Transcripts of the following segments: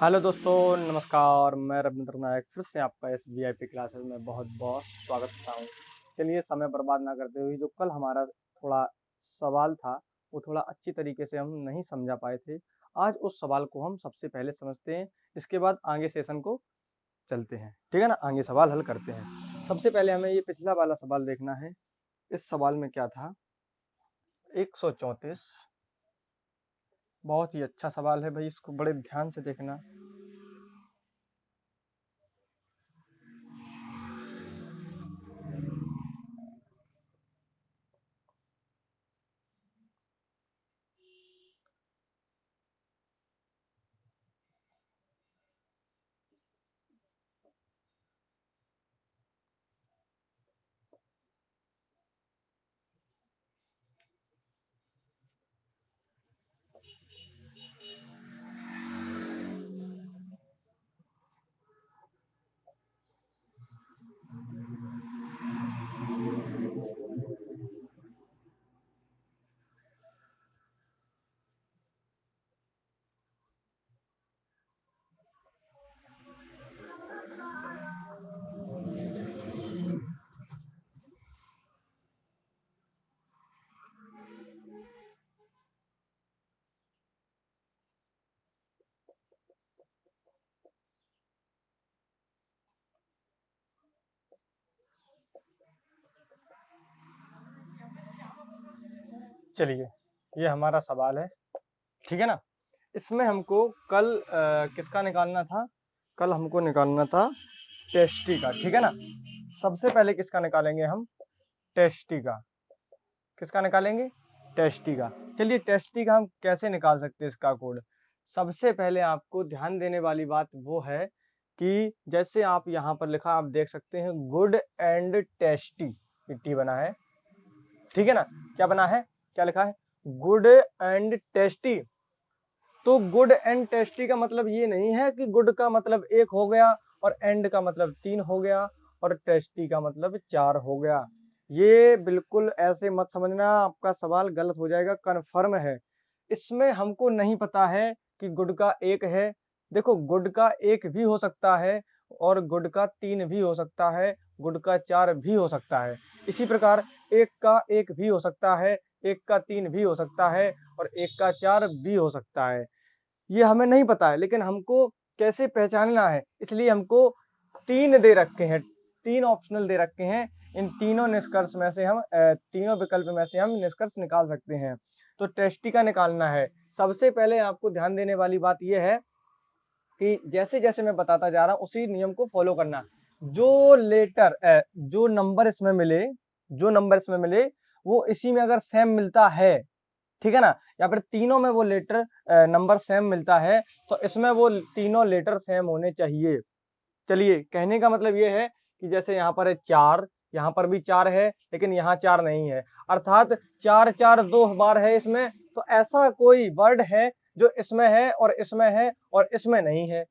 Hello दोस्तों, नमस्कार। मैं रविंद्र नायक फिर से आपका इस वीआईपी क्लासेस में बहुत बहुत स्वागत करता हूँ। चलिए, समय बर्बाद ना करते हुए जो कल हमारा थोड़ा सवाल था वो थोड़ा अच्छी तरीके से हम नहीं समझा पाए थे। आज उस सवाल को हम सबसे पहले समझते हैं, इसके बाद आगे सेशन को चलते हैं। ठीक है ना, आगे सवाल हल करते हैं। सबसे पहले हमें ये पिछला वाला सवाल देखना है। इस सवाल में क्या था? 134। बहुत ही अच्छा सवाल है भाई, इसको बड़े ध्यान से देखना। चलिए, ये हमारा सवाल है। ठीक है ना। इसमें हमको कल किसका निकालना था? कल हमको निकालना था टेस्टी का। ठीक है ना। सबसे पहले किसका निकालेंगे हम? टेस्टी का। किसका निकालेंगे? टेस्टी का। चलिए, टेस्टी का हम कैसे निकाल सकते हैं इसका कोड? सबसे पहले आपको ध्यान देने वाली बात वो है कि जैसे आप यहाँ पर लिखा आप देख सकते हैं, गुड एंड टेस्टी टी बना है। ठीक है ना। क्या बना है? क्या लिखा है? Good and tasty. तो गुड एंड टेस्टी का मतलब ये नहीं है कि गुड का मतलब 1 हो गया और एंड का मतलब 3 हो गया और टेस्टी का मतलब 4 हो गया। ये बिल्कुल ऐसे मत समझना, आपका सवाल गलत हो जाएगा, कन्फर्म है। इसमें हमको नहीं पता है कि गुड का 1 है। देखो, गुड का 1 भी हो सकता है और गुड का 3 भी हो सकता है, गुड का 4 भी हो सकता है। इसी प्रकार 1 का 1 भी हो सकता है, 1 का 3 भी हो सकता है और 1 का 4 भी हो सकता है। ये हमें नहीं पता है, लेकिन हमको कैसे पहचानना है, इसलिए हमको 3 दे रखे हैं, 3 ऑप्शनल दे रखे हैं। इन तीनों निष्कर्ष में से हम तीनों विकल्प में से हम निष्कर्ष निकाल सकते हैं। तो टेस्टी का निकालना है। सबसे पहले आपको ध्यान देने वाली बात यह है कि जैसे-जैसे मैं बताता जा रहा हूँ उसी नियम को फॉलो करना। जो नंबर इसमें मिले, वो इसी में अगर सेम मिलता है, ठीक है ना, या फिर तीनों में वो लेटर नंबर सेम मिलता है, तो इसमें वो तीनों लेटर सेम होने चाहिए। चलिए, कहने का मतलब ये है कि जैसे यहाँ पर है 4, यहाँ पर भी 4 है, लेकिन यहाँ 4 नहीं है, अर्थात 4 4 2 बार है इसमें। तो ऐसा कोई वर्ड है जो इसमें है और इसमें है और इसमें नहीं है।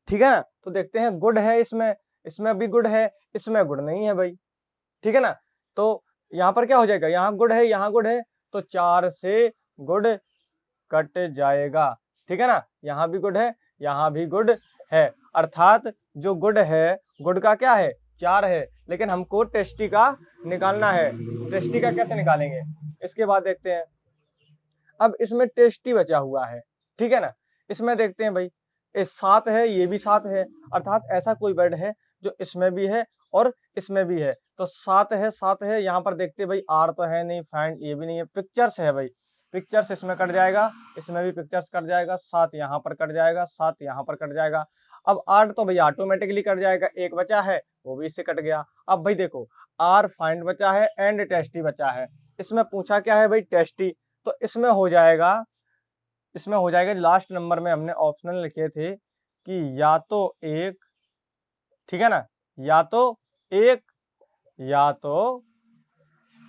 ठीक है ना। तो देखते हैं, गुड है इसमें भी गुड है, इसमें गुड नहीं है भाई। ठीक है ना। तो यहाँ पर क्या हो जाएगा? यहाँ गुड है, यहाँ गुड है, तो 4 से गुड कट जाएगा। ठीक है ना। यहाँ भी गुड है, यहाँ भी गुड है, अर्थात जो गुड है, गुड का क्या है? 4 है, लेकिन हमको टेस्टी का निकालना है। टेस्टी का कैसे निकालेंगे? इसके बाद देखते हैं। अब इसमें टेस्टी बचा हुआ है। ठीक है ना। इसमें देखते हैं भाई, ये 7 है, ये भी 7 है, अर्थात ऐसा कोई वर्ड है जो इसमें भी है और इसमें भी है। तो 7 है, 7 है। यहाँ पर देखते हैं भाई, आर तो है नहीं, फाइंड ये भी नहीं है, पिक्चर्स है भाई। पिक्चर्स इसमें कट जाएगा, इसमें भी पिक्चर्स कट जाएगा, 7 यहाँ पर कट जाएगा, 7 यहाँ पर कट जाएगा। अब आर तो भाई ऑटोमेटिकली कट जाएगा, एक बचा है वो भी इससे कट गया। अब भाई देखो, आर फाइंड बचा है एंड टेस्टी बचा है। इसमें पूछा क्या है भाई? टेस्टी। तो इसमें हो जाएगा लास्ट नंबर में हमने ऑप्शनल लिखे थे कि या तो 1, ठीक है ना, या तो 1, या तो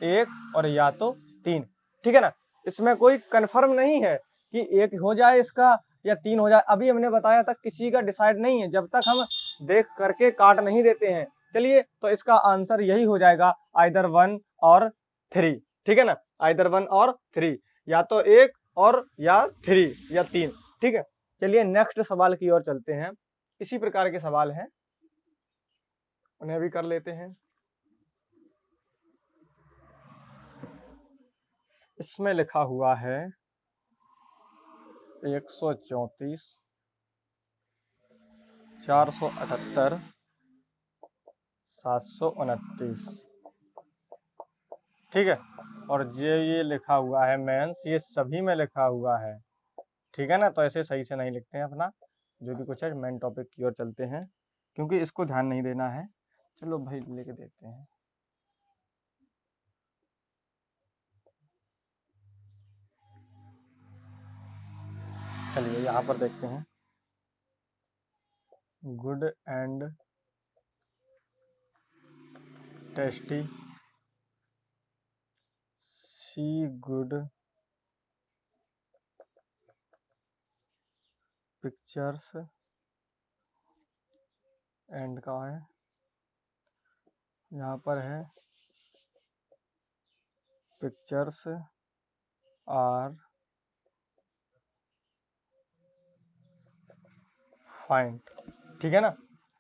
1 और या तो 3। ठीक है ना। इसमें कोई कंफर्म नहीं है कि 1 हो जाए इसका या 3 हो जाए। अभी हमने बताया था किसी का डिसाइड नहीं है जब तक हम देख करके काट नहीं देते हैं। चलिए, तो इसका आंसर यही हो जाएगा, आइदर 1 और 3। ठीक है ना, आइदर 1 और 3, या तो 1 और या 3 या 3। ठीक है। चलिए नेक्स्ट सवाल की ओर चलते हैं। इसी प्रकार के सवाल हैं, उन्हें भी कर लेते हैं। इसमें लिखा हुआ है 134, 478, 729, ठीक है। और ये लिखा हुआ है मेंस, ये सभी में लिखा हुआ है, ठीक है ना। तो ऐसे सही से नहीं लिखते हैं अपना जो भी कुछ है। मेन टॉपिक की ओर चलते हैं क्योंकि इसको ध्यान नहीं देना है। चलो भाई लेके देखते हैं। चलिए यहाँ पर देखते हैं, good and tasty see good pictures and कहाँ है, यहाँ पर है पिक्चर्स आर फाइंड, ठीक है ना।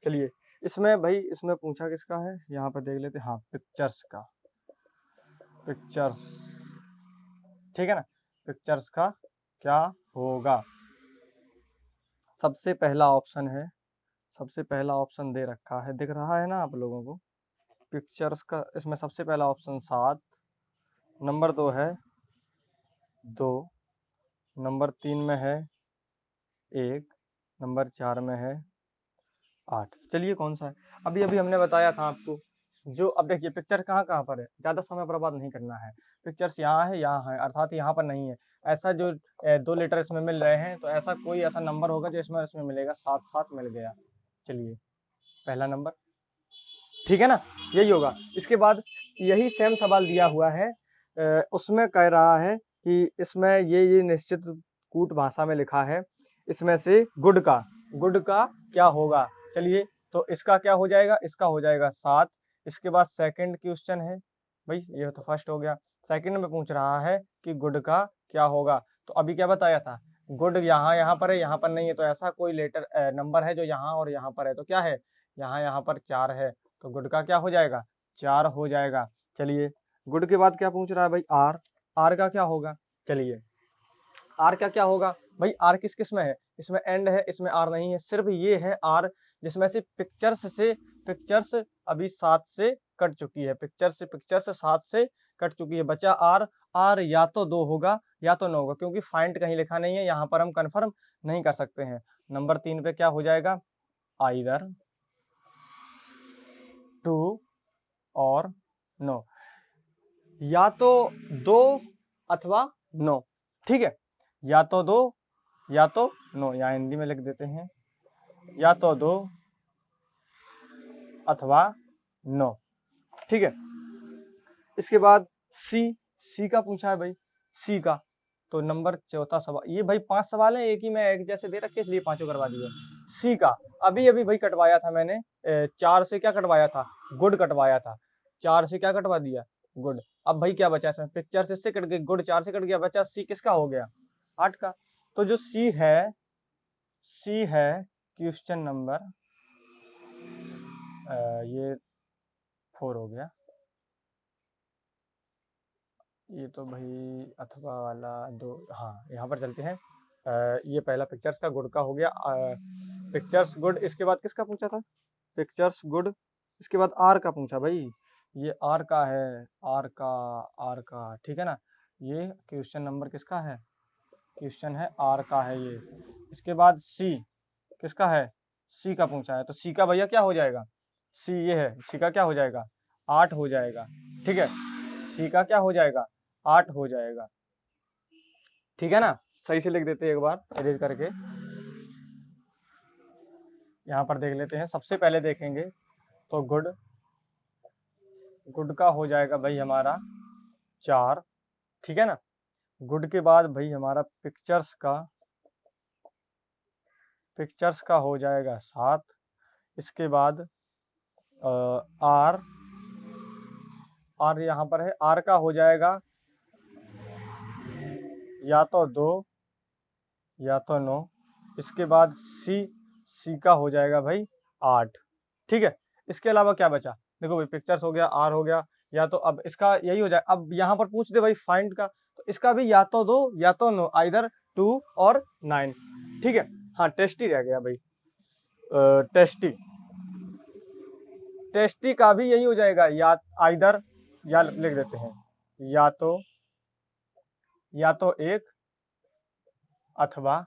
चलिए इसमें भाई, इसमें पूछा किसका है, यहाँ पर देख लेते हैं। हाँ, पिक्चर्स का, पिक्चर्स, ठीक है ना। पिक्चर्स का क्या होगा, सबसे पहला ऑप्शन है, सबसे पहला ऑप्शन दे रखा है, दिख रहा है ना आप लोगों को। पिक्चर्स का इसमें सबसे पहला ऑप्शन 7, नंबर 2 है 2, नंबर 3 में है 1, नंबर 4 में है 8। चलिए कौन सा है, अभी अभी हमने बताया था आपको। जो अब देखिए पिक्चर कहाँ कहाँ पर है, ज़्यादा समय बर्बाद नहीं करना है। पिक्चर्स यहाँ है, यहाँ है, अर्थात यहाँ पर नहीं है। ऐसा जो 2 लेटर इसमें मिल रहे हैं, तो ऐसा कोई ऐसा नंबर होगा जो इसमें इसमें मिलेगा। 7 7 मिल गया। चलिए पहला नंबर, ठीक है ना, यही होगा। इसके बाद यही सेम सवाल दिया हुआ है, उसमें कह रहा है कि इसमें ये निश्चित कूट भाषा में लिखा है, इसमें से गुड का क्या होगा। चलिए तो इसका क्या हो जाएगा, इसका हो जाएगा 7। इसके बाद सेकंड क्वेश्चन है भाई, ये तो फर्स्ट हो गया। सेकंड में पूछ रहा है कि गुड का क्या होगा। तो अभी क्या बताया था, गुड यहाँ यहाँ पर है, यहाँ पर नहीं है। तो ऐसा कोई लेटर नंबर है जो यहाँ और यहाँ पर है, तो क्या है, यहाँ यहाँ पर 4 है, तो गुड का क्या हो जाएगा, 4 हो जाएगा। चलिए गुड के बाद क्या पूछ रहा है भाई, आर, आर का क्या होगा। चलिए आर का क्या होगा भाई, आर किस किस में है, इसमें एंड है, इसमें आर नहीं है, सिर्फ ये है आर, जिसमें से पिक्चर्स अभी 7 से कट चुकी है, पिक्चर्स 7 से कट चुकी है, बचा आर। आर या तो 2 होगा या तो 9 होगा, क्योंकि फाइंड कहीं लिखा नहीं है, यहाँ पर हम कंफर्म नहीं कर सकते हैं। नंबर 3 पे क्या हो जाएगा, आइदर 2 और 9, या तो 2 अथवा 9, ठीक है। या तो 2 या तो 9, या हिंदी में लिख देते हैं, या तो 2 अथवा 9, ठीक है। इसके बाद सी का पूछा है भाई, सी का। तो नंबर चौथा सवाल, ये भाई 5 सवाल है, एक ही में एक जैसे दे रखे इसलिए पांचों करवा दिए। सी का अभी अभी भाई कटवाया था मैंने, 4 से क्या कटवाया था, गुड कटवाया था। 4 से क्या कटवा दिया, गुड। अब भाई क्या बचा इसमें, पिक्चर से इससे कट गई, गुड 4 से कट गया, बचा सी, किसका हो गया, 8 का। तो जो सी है क्वेश्चन नंबर, ये 4 हो गया। ये तो भाई अथवा वाला 2, हाँ यहाँ पर चलते हैं। ये पहला पिक्चर्स का गुड का हो गया, पिक्चर्स गुड। इसके बाद किसका पूछा था, पिक्चर्स गुड। इसके बाद आर का पूछा भाई, ये आर का है, आर का ठीक है ना। ये क्वेश्चन नंबर किसका है, क्वेश्चन है आर का है ये। इसके बाद सी किसका है, सी का पूछा है, तो सी का भैया क्या हो जाएगा, सी ये है, सी का क्या हो जाएगा, 8 हो जाएगा, ठीक है। सी का क्या हो जाएगा, 8 हो जाएगा, ठीक है ना। सही से लिख देते हैं एक बार इरेज करके। यहाँ पर देख लेते हैं, सबसे पहले देखेंगे तो गुड का हो जाएगा भाई हमारा 4, ठीक है ना। गुड के बाद भाई हमारा पिक्चर्स का हो जाएगा 7। इसके बाद आर, यहाँ पर है, आर का हो जाएगा या तो 2 या तो 9, इसके बाद सी का हो जाएगा भाई 8। ठीक है, इसके अलावा क्या बचा? देखो भाई पिक्चर्स हो गया, आर हो गया, या तो अब इसका यही हो जाए। अब यहाँ पर पूछ दे भाई फाइंड का, तो इसका भी या तो दो या तो नो, आइदर 2 और 9। ठीक है, हाँ टेस्टी रह गया भाई, टेस्टी, टेस्टी का भी यही हो जाएगा, या आइदर, या लिख देते हैं या तो एक अथवा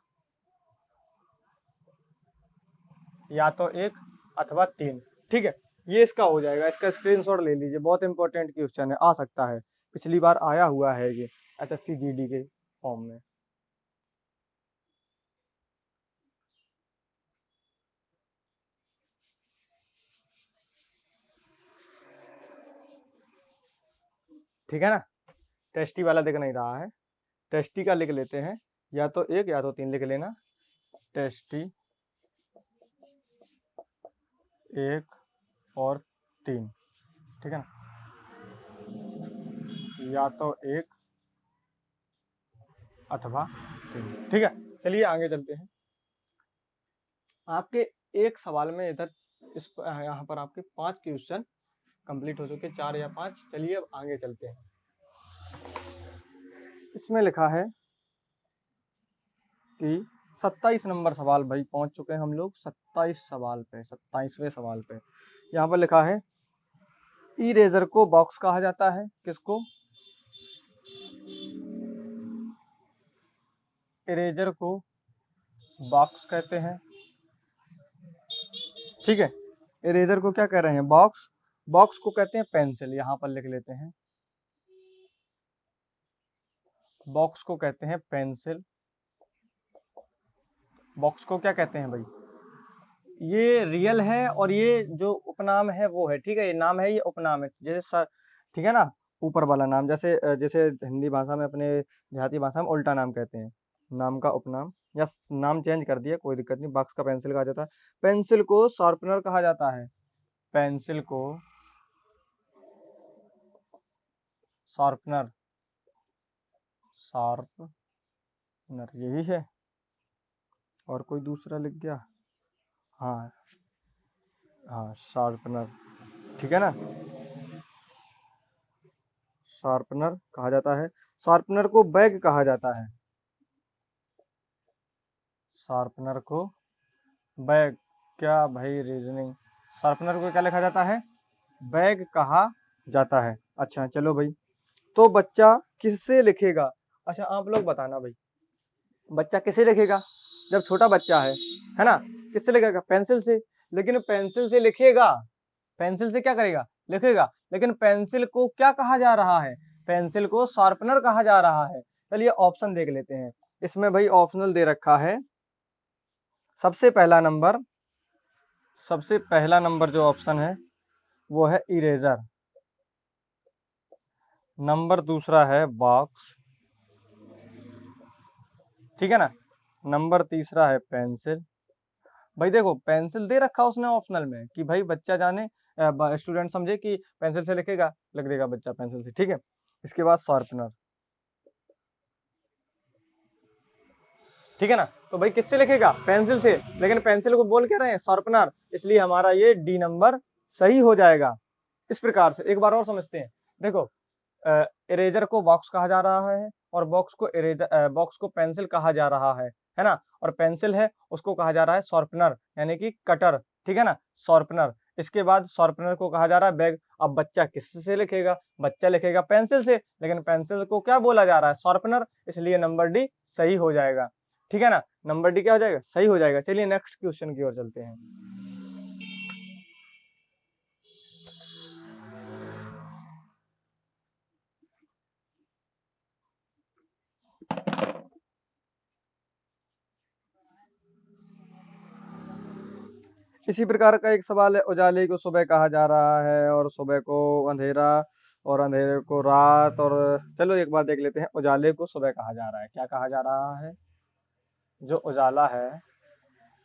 तीन। ठीक है, ये इसका हो जाएगा, इसका स्क्रीनशॉट ले लीजिए, बहुत इंपॉर्टेंट क्वेश्चन है, आ सकता है, पिछली बार आया हुआ है ये एसएससी जीडी के फॉर्म में। ठीक है ना, टेस्टी वाला दिख नहीं रहा है, टेस्टी का लिख लेते हैं, या तो एक या तो तीन लिख लेना, टेस्टी एक और तीन। ठीक है ना, या तो एक अथवा तीन। ठीक है, चलिए आगे चलते हैं। आपके एक सवाल में इधर इस यहाँ पर आपके 5 क्वेश्चन कंप्लीट हो चुके, 4 या 5। चलिए अब आगे चलते हैं। इसमें लिखा है कि 27 नंबर सवाल भाई पहुंच चुके हैं हम लोग 27 सवाल पे, 27वें सवाल पे। यहाँ पर लिखा है इरेजर को बॉक्स कहा जाता है, किसको? इरेजर को बॉक्स कहते हैं। ठीक है, इरेजर को क्या कह रहे हैं? बॉक्स। बॉक्स को कहते हैं पेंसिल, यहाँ पर लिख लेते हैं, बॉक्स को कहते हैं पेंसिल। बॉक्स को क्या कहते हैं भाई? ये रियल है और ये जो उपनाम है वो है। ठीक है, ये नाम है, ये उपनाम है, जैसे सर, ठीक है ना, ऊपर वाला नाम, जैसे जैसे हिंदी भाषा में, अपने देहाती भाषा में उल्टा नाम कहते हैं, नाम का उपनाम, या नाम चेंज कर दिया कोई दिक्कत नहीं। बॉक्स का पेंसिल कहा जाता है। पेंसिल को शार्पनर कहा जाता है, पेंसिल को शार्पनर, शार्पनर यही है, और कोई दूसरा लिख गया, हाँ हाँ शार्पनर। ठीक है ना, शार्पनर कहा जाता है। शार्पनर को बैग कहा जाता है, शार्पनर को बैग। क्या भाई रीजनिंग, शार्पनर को क्या लिखा जाता है? बैग कहा जाता है। अच्छा चलो भाई, तो बच्चा किससे लिखेगा? अच्छा आप लोग बताना भाई, बच्चा किससे लिखेगा जब छोटा बच्चा है ना? किससे लिखेगा? पेंसिल से। लेकिन पेंसिल से लिखेगा, पेंसिल से क्या करेगा? लिखेगा। लेकिन पेंसिल को क्या कहा जा रहा है? पेंसिल को शार्पनर कहा जा रहा है। चलिए ऑप्शन देख लेते हैं। इसमें भाई ऑप्शनल दे रखा है, सबसे पहला नंबर, सबसे पहला नंबर जो ऑप्शन है वो है इरेजर, नंबर दूसरा है बॉक्स, ठीक है ना, नंबर तीसरा है पेंसिल। भाई देखो पेंसिल दे रखा उसने ऑप्शनल में कि भाई बच्चा जाने, स्टूडेंट समझे कि पेंसिल से लिखेगा, लिख देगा बच्चा पेंसिल से। ठीक है, इसके बाद शार्पनर। ठीक है ना, तो भाई किससे लिखेगा? पेंसिल से। लेकिन पेंसिल को बोल क्या रहे हैं? शार्पनर, इसलिए हमारा ये डी नंबर सही हो जाएगा। इस प्रकार से एक बार और समझते हैं। देखो इरेजर को बॉक्स कहा जा रहा है, और बॉक्स को इरेजर, बॉक्स को पेंसिल कहा जा रहा है ना, और पेंसिल है उसको कहा जा रहा है शार्पनर, यानी कि कटर। ठीक है ना, शार्पनर। इसके बाद शार्पनर को कहा जा रहा है बैग। अब बच्चा किससे लिखेगा? बच्चा लिखेगा पेंसिल से, लेकिन पेंसिल को क्या बोला जा रहा है? शार्पनर, इसलिए नंबर डी सही हो जाएगा। ठीक है ना, नंबर डी क्या हो जाएगा? सही हो जाएगा। चलिए नेक्स्ट क्वेश्चन की ओर चलते हैं। इसी प्रकार का एक सवाल है, उजाले को सुबह कहा जा रहा है, और सुबह को अंधेरा, और अंधेरे को रात। और चलो एक बार देख लेते हैं, उजाले को सुबह कहा जा रहा है, क्या कहा जा रहा है? जो उजाला है,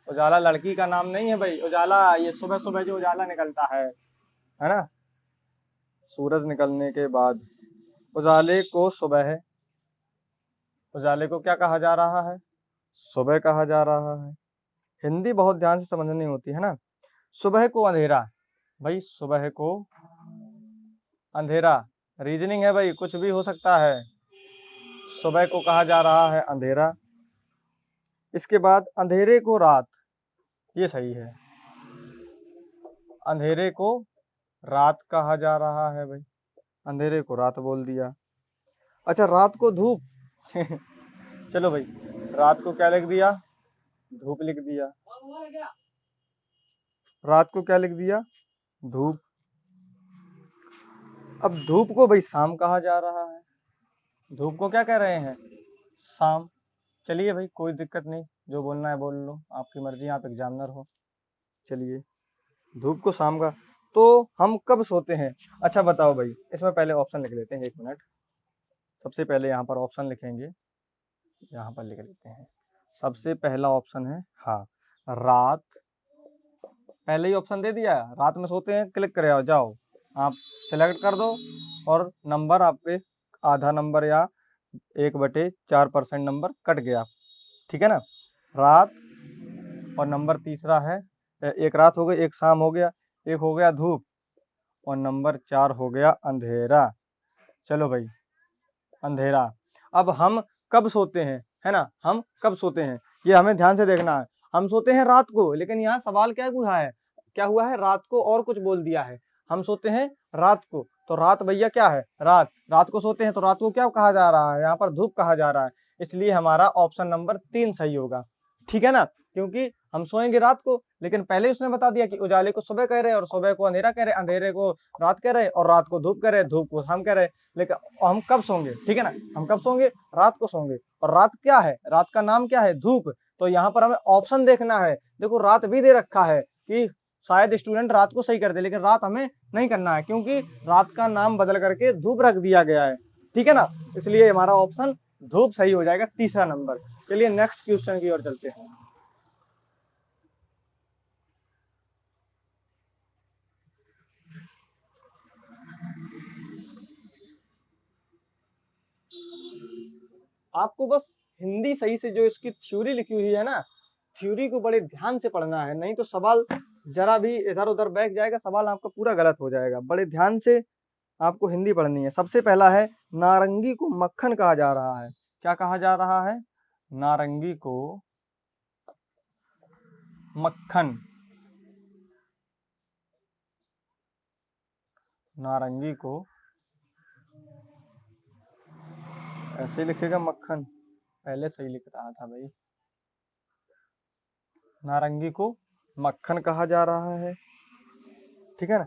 उजाला लड़की का नाम नहीं है भाई, उजाला ये सुबह सुबह जो उजाला निकलता है ना, सूरज निकलने के बाद उजाले को सुबह है, उजाले को क्या कहा जा रहा है? सुबह कहा जा रहा है। हिंदी बहुत ध्यान से समझनी होती है ना। सुबह को अंधेरा, भाई सुबह को अंधेरा, रीजनिंग है भाई, कुछ भी हो सकता है। सुबह को कहा जा रहा है अंधेरा। इसके बाद अंधेरे को रात, ये सही है। अंधेरे को रात कहा जा रहा है भाई, अंधेरे को रात बोल दिया। अच्छा, रात को धूप चलो भाई, रात को क्या लिख दिया? धूप लिख दिया। रात को क्या लिख दिया? धूप। अब धूप को भाई शाम कहा जा रहा है। धूप को क्या कह रहे हैं? शाम। चलिए भाई, कोई दिक्कत नहीं, जो बोलना है बोल लो, आपकी मर्जी, आप एग्जामिनर हो। चलिए, धूप को शाम का। तो हम कब सोते हैं? अच्छा बताओ भाई, इसमें पहले ऑप्शन लिख लेते हैं, 1 मिनट। सबसे पहले यहाँ पर ऑप्शन लिखेंगे, यहाँ पर लिख लेते हैं। सबसे पहला ऑप्शन है, हाँ, रात। पहले ही ऑप्शन दे दिया, रात में सोते हैं, क्लिक करे आओ, जाओ आप सिलेक्ट कर दो, और नंबर आप पे आधा नंबर या 1/4% नंबर कट गया, ठीक है ना। रात, और नंबर तीसरा है, एक रात हो गई, एक शाम हो गया, एक हो गया धूप, और नंबर 4 हो गया अंधेरा। चलो भाई, अंधेरा। अब हम कब सोते हैं, है ना, हम कब सोते हैं, ये हमें ध्यान से देखना है। हम सोते हैं रात को, लेकिन यहाँ सवाल क्या हुआ है, क्या हुआ है, रात को और कुछ बोल दिया है। हम सोते हैं रात को, तो रात भैया क्या है, रात। रात को सोते हैं तो रात को क्या कहा जा रहा है, यहाँ पर धूप कहा जा रहा है। इसलिए हमारा ऑप्शन नंबर 3 सही होगा, ठीक है ना। क्योंकि हम सोएंगे रात को, लेकिन पहले ही उसने बता दिया कि उजाले को सुबह कह रहे, और सुबह को अंधेरा कह रहे, अंधेरे को रात कह रहे, और रात को धूप कह रहे, धूप को शाम कह रहे। लेकिन हम कब सोंगे, ठीक है ना, हम कब सोंगे, रात को सोंगे। और रात क्या है, रात का नाम क्या है, धूप। तो यहाँ पर हमें ऑप्शन देखना है। देखो, रात भी दे रखा है कि शायद स्टूडेंट रात को सही कर दे, लेकिन रात हमें नहीं करना है, क्योंकि रात का नाम बदल करके धूप रख दिया गया है, ठीक है ना। इसलिए हमारा ऑप्शन धूप सही हो जाएगा, तीसरा नंबर। चलिए नेक्स्ट क्वेश्चन की ओर चलते हैं। आपको बस हिंदी सही से, जो इसकी थ्योरी लिखी हुई है ना, थ्योरी को बड़े ध्यान से पढ़ना है, नहीं तो सवाल जरा भी इधर उधर बैठ जाएगा, सवाल आपका पूरा गलत हो जाएगा। बड़े ध्यान से आपको हिंदी पढ़नी है। सबसे पहला है, नारंगी को मक्खन कहा जा रहा है। क्या कहा जा रहा है? नारंगी को मक्खन। नारंगी को ऐसे लिखेगा मक्खन, पहले सही लिख रहा था भाई। नारंगी को मक्खन कहा जा रहा है, ठीक है ना।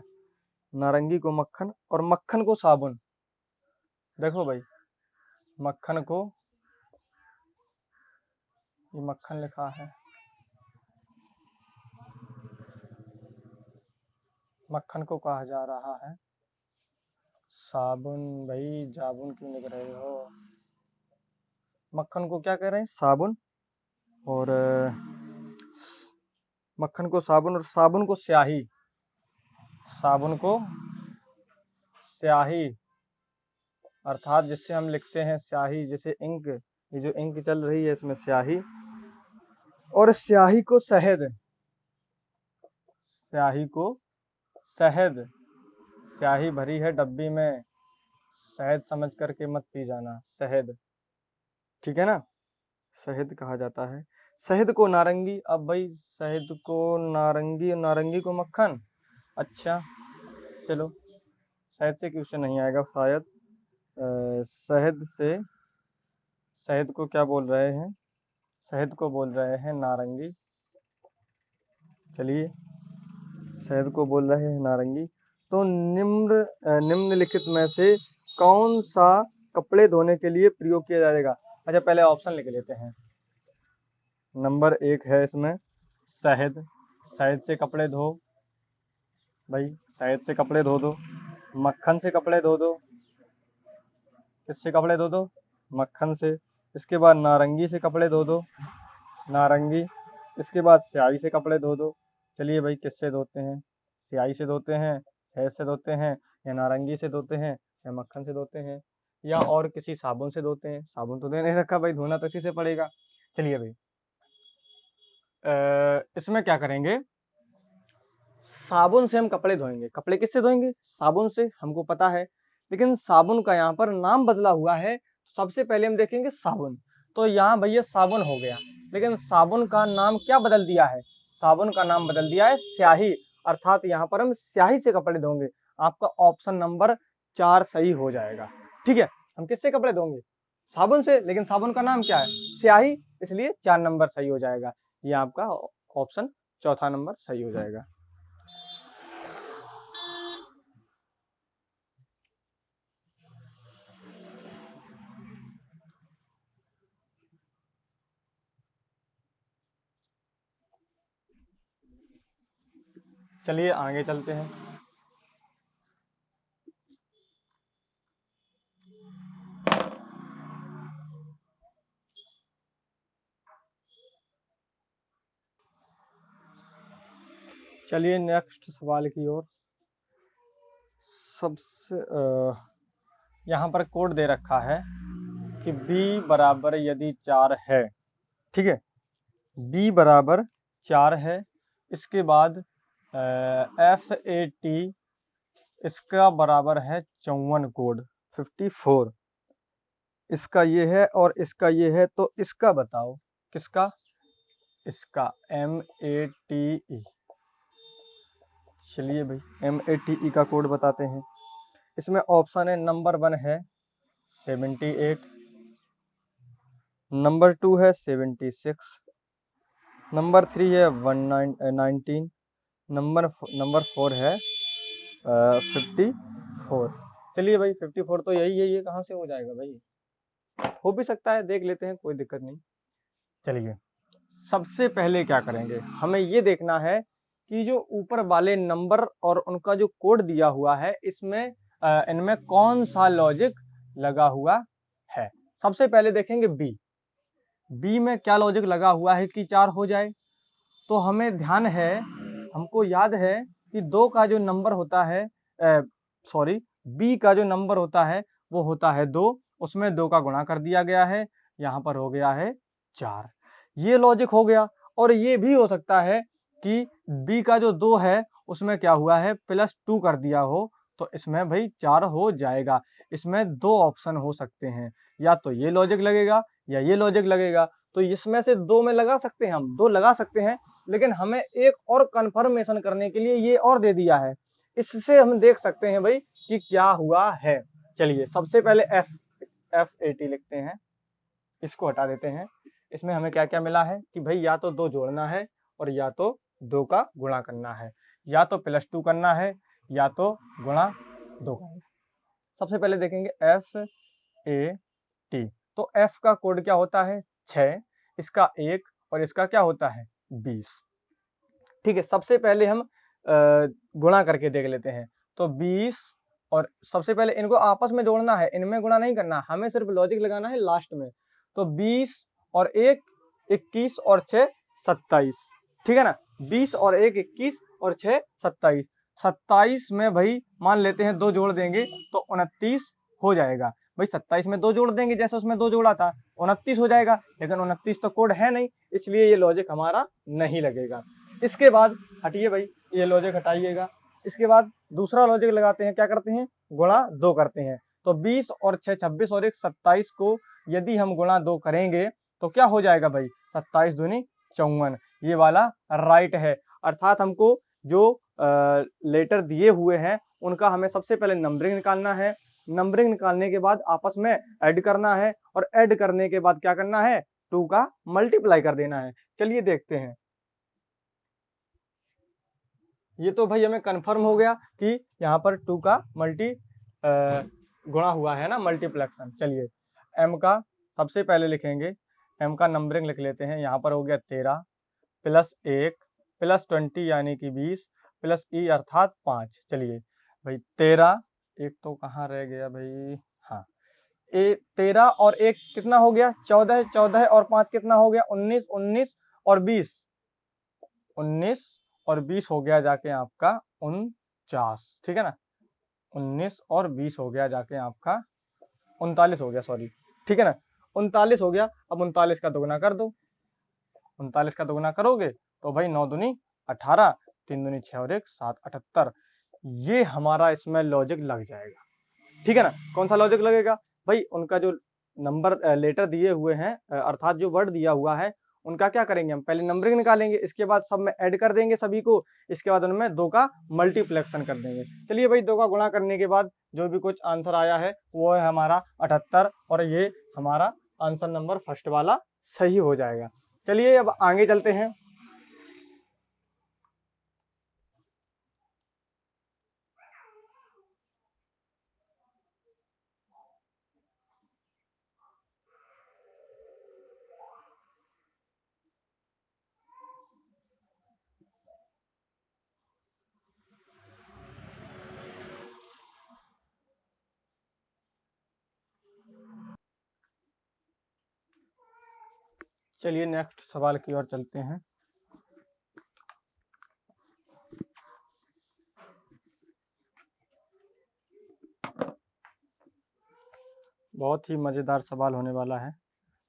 नारंगी को मक्खन, और मक्खन को साबुन। देखो भाई, मक्खन को, ये मक्खन लिखा है, मक्खन को कहा जा रहा है साबुन। भाई जाबुन क्यों लिख रहे हो? मक्खन को क्या कह रहे हैं, साबुन। और मक्खन को साबुन, और साबुन को स्याही। साबुन को स्याही, अर्थात जिससे हम लिखते हैं स्याही, जैसे इंक, ये जो इंक चल रही है इसमें स्याही। और स्याही को शहद। स्याही को शहद, स्याही भरी है डब्बी में, शहद समझ करके मत पी जाना, शहद, ठीक है ना। शहद कहा जाता है। शहद को नारंगी। अब भाई शहद को नारंगी, नारंगी को मक्खन। अच्छा चलो, शहद से क्वेश्चन नहीं आएगा शायद। शहद से, शहद को क्या बोल रहे हैं, शहद को बोल रहे हैं नारंगी। चलिए, शहद को बोल रहे हैं नारंगी। तो निम्नलिखित में से कौन सा कपड़े धोने के लिए प्रयोग किया जाएगा? अच्छा, पहले ऑप्शन लिख लेते हैं। नंबर 1 है इसमें शहद। शहद से कपड़े धो भाई, शहद से कपड़े धो दो। मक्खन से कपड़े धो दो। किससे कपड़े धो दो? मक्खन से। इसके बाद नारंगी से कपड़े धो दो, नारंगी। इसके बाद स्याही से कपड़े धो दो। चलिए भाई, किससे धोते हैं? स्याही से धोते हैं, शहद से धोते हैं, या नारंगी से धोते हैं, या मक्खन से धोते हैं, या और किसी साबुन से धोते हैं? साबुन तो दे नहीं रखा भाई, धोना तो इसी से पड़ेगा। चलिए भाई, इसमें क्या करेंगे, साबुन से हम कपड़े धोएंगे। कपड़े किससे धोएंगे, साबुन से, हमको पता है। लेकिन साबुन का यहाँ पर नाम बदला हुआ है, सबसे पहले हम देखेंगे साबुन। तो यहाँ भैया साबुन हो गया, लेकिन साबुन का नाम क्या बदल दिया है, साबुन का नाम बदल दिया है स्याही, अर्थात यहाँ पर हम स्याही से कपड़े धोंगे। आपका ऑप्शन नंबर 4 सही हो जाएगा। ठीक है, हम किससे कपड़े धोंगे, साबुन से, लेकिन साबुन का नाम क्या है, स्याही, इसलिए 4 नंबर सही हो जाएगा। ये आपका ऑप्शन चौथा नंबर सही हो जाएगा। चलिए आगे चलते हैं। चलिए नेक्स्ट सवाल की ओर। सबसे यहाँ पर कोड दे रखा है कि b बराबर यदि 4 है, ठीक है, b बराबर 4 है, इसके बाद FAT इसका बराबर है 54 कोड 54, इसका ये है और इसका ये है, तो इसका बताओ, किसका, इसका MATE। चलिए भाई MATE का कोड बताते हैं। इसमें ऑप्शन है, नंबर 1 है 78, नंबर 2 है 76, नंबर 3 है 19, नंबर 4 है 54। चलिए भाई 54 तो यही है, ये कहाँ से हो जाएगा भाई, हो भी सकता है, देख लेते हैं, कोई दिक्कत नहीं। चलिए सबसे पहले क्या करेंगे, हमें ये देखना है कि जो ऊपर वाले नंबर और उनका जो कोड दिया हुआ है, इसमें इनमें कौन सा लॉजिक लगा हुआ है। सबसे पहले देखेंगे बी में क्या लॉजिक लगा हुआ है कि 4 हो जाए। तो हमें ध्यान है, हमको याद है कि 2 का जो नंबर होता है, सॉरी, बी का जो नंबर होता है वो होता है 2, उसमें 2 का गुणा कर दिया गया है, यहाँ पर हो गया है 4। ये लॉजिक हो गया। और ये भी हो सकता है कि बी का जो 2 है उसमें क्या हुआ है, +2 कर दिया हो, तो इसमें भाई 4 हो जाएगा। इसमें 2 ऑप्शन हो सकते हैं, या तो ये लॉजिक लगेगा या ये लॉजिक लगेगा। तो इसमें से 2 में लगा सकते हैं, हम 2 लगा सकते हैं, लेकिन हमें एक और कंफर्मेशन करने के लिए ये और दे दिया है, इससे हम देख सकते हैं भाई कि क्या हुआ है। चलिए सबसे पहले FAT लिखते हैं, इसको हटा देते हैं। इसमें हमें क्या क्या मिला है कि भाई या तो 2 जोड़ना है और या तो 2 का गुणा करना है, या तो +2 करना है या तो गुणा 2 करना है। सबसे पहले देखेंगे FAT, तो F का कोड क्या होता है 6, इसका 1 और इसका क्या होता है 20। ठीक है, सबसे पहले हम गुणा करके देख लेते हैं। तो 20, और सबसे पहले इनको आपस में जोड़ना है, इनमें गुणा नहीं करना, हमें सिर्फ लॉजिक लगाना है लास्ट में। तो 20 और 1 21 और 6 27, ठीक है ना, 20 और 1 21 और 6 27। 27 में भाई मान लेते हैं 2 जोड़ देंगे तो 29 हो जाएगा। भाई 27 में 2 जोड़ देंगे, जैसे उसमें 2 जोड़ा था, 29 हो जाएगा, लेकिन 29 तो कोड है नहीं, इसलिए ये लॉजिक हमारा नहीं लगेगा। इसके बाद हटिए भाई, ये लॉजिक हटाइएगा। इसके बाद दूसरा लॉजिक लगाते हैं, क्या करते हैं, गुणा 2 करते हैं। तो 20 और 6 26 और 1 27 को यदि हम गुणा 2 करेंगे तो क्या हो जाएगा भाई, 27 दूनी 54। ये वाला राइट है, अर्थात हमको जो लेटर दिए हुए हैं उनका हमें सबसे पहले नंबरिंग निकालना है, नंबरिंग निकालने के बाद आपस में ऐड करना है, और ऐड करने के बाद क्या करना है, 2 का मल्टीप्लाई कर देना है। चलिए देखते हैं। ये तो भाई हमें कंफर्म हो गया कि यहाँ पर 2 का गुणा हुआ है ना, मल्टीप्लेक्शन। चलिए m का सबसे पहले लिखेंगे, m का नंबरिंग लिख लेते हैं। यहाँ पर हो गया 13 +1 +20 यानी कि 20 +e अर्थात 5। चलिए भाई 13, एक तो कहाँ रह गया भाई, हाँ, 13 और 1 कितना हो गया 14, 14 और 5 कितना हो गया 19, 19 और 20, 19 और 20 हो गया जाके आपका 49, ठीक है ना, 19 और 20 हो गया जाके आपका 39 हो गया, सॉरी, ठीक है ना, 39 हो गया। अब 39 का दोगुना कर दो, 39 का दोगुना करोगे तो भाई 9 दूनी 18, 3 दूनी 6 और 1 7, 78। ये हमारा इसमें लॉजिक लग जाएगा, ठीक है ना। कौन सा लॉजिक लगेगा भाई, उनका जो नंबर लेटर दिए हुए हैं अर्थात जो वर्ड दिया हुआ है उनका क्या करेंगे हम, पहले नंबरिंग निकालेंगे, इसके बाद सब में ऐड कर देंगे सभी को, इसके बाद उनमें 2 का मल्टीप्लेक्शन कर देंगे। चलिए भाई 2 का गुणा करने के बाद जो भी कुछ आंसर आया है वो है हमारा 78 और ये हमारा आंसर नंबर फर्स्ट वाला सही हो जाएगा। चलिए अब आगे चलते हैं। चलिए नेक्स्ट सवाल की ओर चलते हैं। बहुत ही मजेदार सवाल होने वाला है।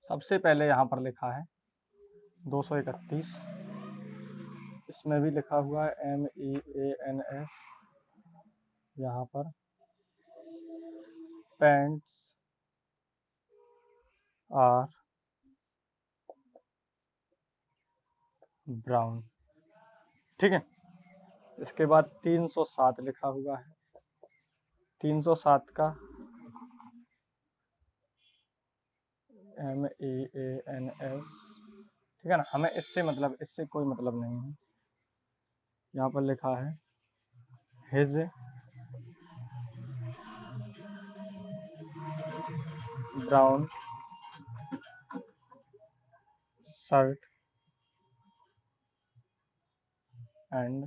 सबसे पहले यहाँ पर लिखा है 231, इसमें भी लिखा हुआ है MEANS, यहाँ पर पैंट्स आर ब्राउन, ठीक है। इसके बाद 307 लिखा हुआ है, 307 का MEANS, ठीक है ना। हमें इससे मतलब, इससे कोई मतलब नहीं है। यहाँ पर लिखा है हिज ब्राउन शर्ट एंड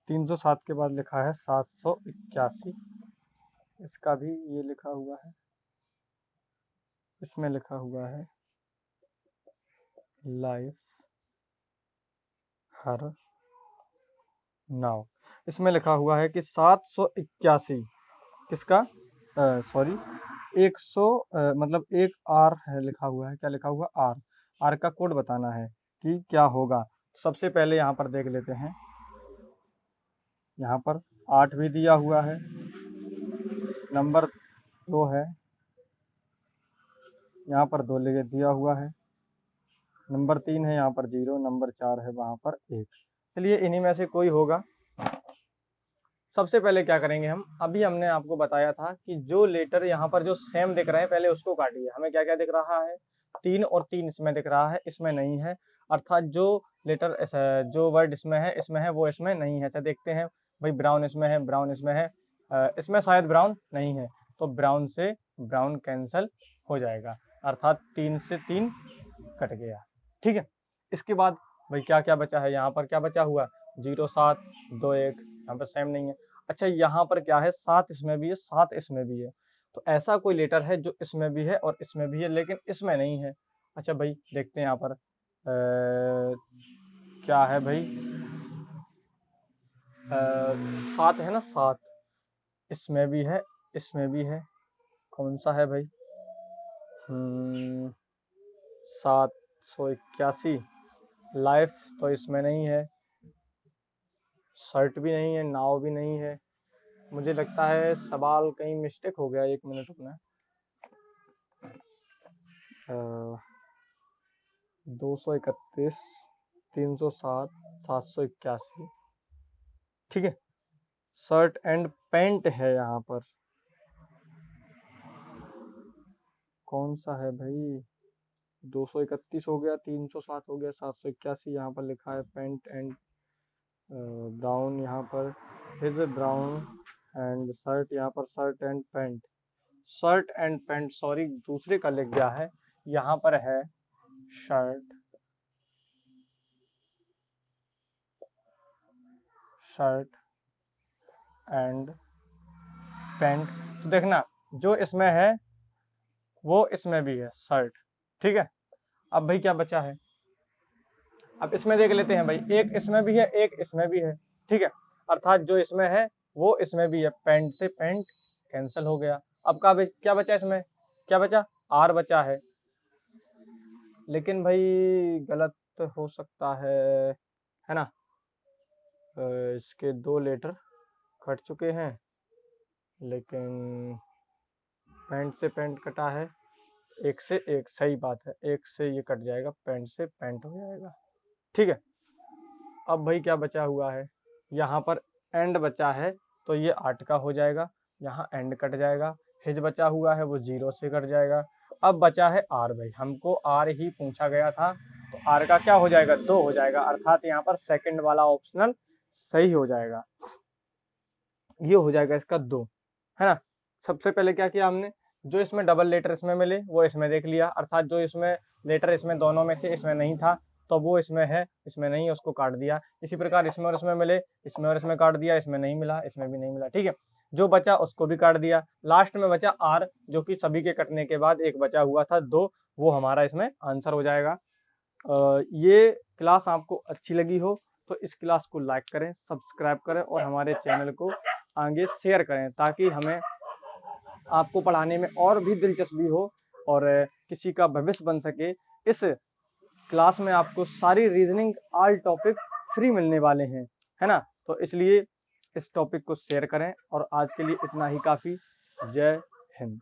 307 के बाद लिखा है 781, इसका भी ये लिखा हुआ है, इसमें लिखा हुआ है लाइफ हर नाउ। इसमें लिखा हुआ है कि 781 किसका, सॉरी 100 मतलब एक आर है लिखा हुआ है, क्या लिखा हुआ आर, आर का कोड बताना है कि क्या होगा। सबसे पहले यहाँ पर देख लेते हैं, यहाँ पर 8 भी दिया हुआ है, नंबर 2 है, यहाँ पर 2 लिखे दिया हुआ है, नंबर 3 है, यहाँ पर 0, नंबर 4 है, वहाँ पर 1। चलिए इन्हीं में से कोई होगा। सबसे पहले क्या करेंगे हम, अभी हमने आपको बताया था कि जो लेटर यहाँ पर जो सेम दिख रहे हैं पहले उसको काटिए। हमें क्या क्या दिख रहा है, 3 और 3 इसमें दिख रहा है, इसमें नहीं है, अर्थात जो लेटर जो वर्ड इसमें है वो इसमें नहीं है। अच्छा देखते हैं भाई, ब्राउन इसमें है, ब्राउन इसमें है, इसमें शायद ब्राउन नहीं है, तो ब्राउन से ब्राउन कैंसल हो जाएगा, अर्थात 3 से 3 कट गया, ठीक है। इसके बाद भाई क्या क्या बचा है, यहाँ पर क्या बचा हुआ, 0 7 2 1, यहाँ पर सेम नहीं है। अच्छा यहाँ पर क्या है, 7 इसमें भी है, 7 इसमें भी है, तो ऐसा कोई लेटर है जो इसमें भी है और इसमें भी है लेकिन इसमें नहीं है। अच्छा भाई देखते हैं यहाँ पर क्या है भाई, 7 है ना, 7 इसमें भी है, इसमें भी है, कौन सा है भाई, 781, लाइफ तो इसमें नहीं है, शर्ट भी नहीं है, नाव भी नहीं है। मुझे लगता है सवाल कहीं मिस्टेक हो गया, 1 मिनट रुकना। 231, 307, 781, ठीक है। शर्ट एंड पैंट है यहाँ पर, कौन सा है भाई, 231 हो गया, 307 हो गया, 781 यहाँ पर लिखा है पैंट एंड ब्राउन, यहाँ पर हिज ब्राउन एंड शर्ट, यहाँ पर shirt and pant, shirt and pant sorry दूसरे का लिख गया है, यहाँ पर है शर्ट, शर्ट एंड पैंट। तो देखना जो इसमें है वो इसमें भी है शर्ट, ठीक है। अब भाई क्या बचा है, अब इसमें देख लेते हैं भाई, एक इसमें भी है एक इसमें भी है, ठीक है, अर्थात जो इसमें है वो इसमें भी है, पैंट से पैंट कैंसिल हो गया। अब क्या बचा इसमें, क्या बचा, आर बचा है, लेकिन भाई गलत हो सकता है ना। इसके 2 लेटर कट चुके हैं, लेकिन पैंट से पैंट कटा है, एक से एक, सही बात है, एक से ये कट जाएगा, पैंट से पैंट हो जाएगा। ठीक है, अब भाई क्या बचा हुआ है, यहाँ पर एंड बचा है, तो ये 8 का हो जाएगा, यहाँ एंड कट जाएगा, हिज बचा हुआ है वो 0 से कट जाएगा। अब बचा है आर, भाई हमको आर ही पूछा गया था, तो आर का क्या हो जाएगा, 2 हो जाएगा, अर्थात यहाँ पर सेकंड वाला ऑप्शनल सही हो जाएगा, ये हो जाएगा इसका 2, है ना। सबसे पहले क्या किया हमने, जो इसमें डबल लेटर इसमें मिले वो इसमें देख लिया, अर्थात जो इसमें लेटर इसमें दोनों में थे, इसमें नहीं था, तो वो इसमें है, इसमें नहीं है, उसको काट दिया। इसी प्रकार इसमें और इसमें मिले, इसमें और इसमें काट दिया, इसमें नहीं मिला, इसमें भी नहीं मिला। ठीक है, जो बचा उसको भी काट दिया। लास्ट में बचा आर, जो कि सभी के कटने के बाद एक बचा हुआ था 2, वो हमारा इसमें आंसर हो जाएगा। ये क्लास आपको अच्छी लगी हो तो इस क्लास को लाइक करें, सब्सक्राइब करें और हमारे चैनल को आगे शेयर करें, ताकि हमें आपको पढ़ाने में और भी दिलचस्पी हो और किसी का भविष्य बन सके। इस क्लास में आपको सारी रीजनिंग ऑल टॉपिक फ्री मिलने वाले हैं, है ना। तो इसलिए इस टॉपिक को शेयर करें, और आज के लिए इतना ही काफ़ी। जय हिंद।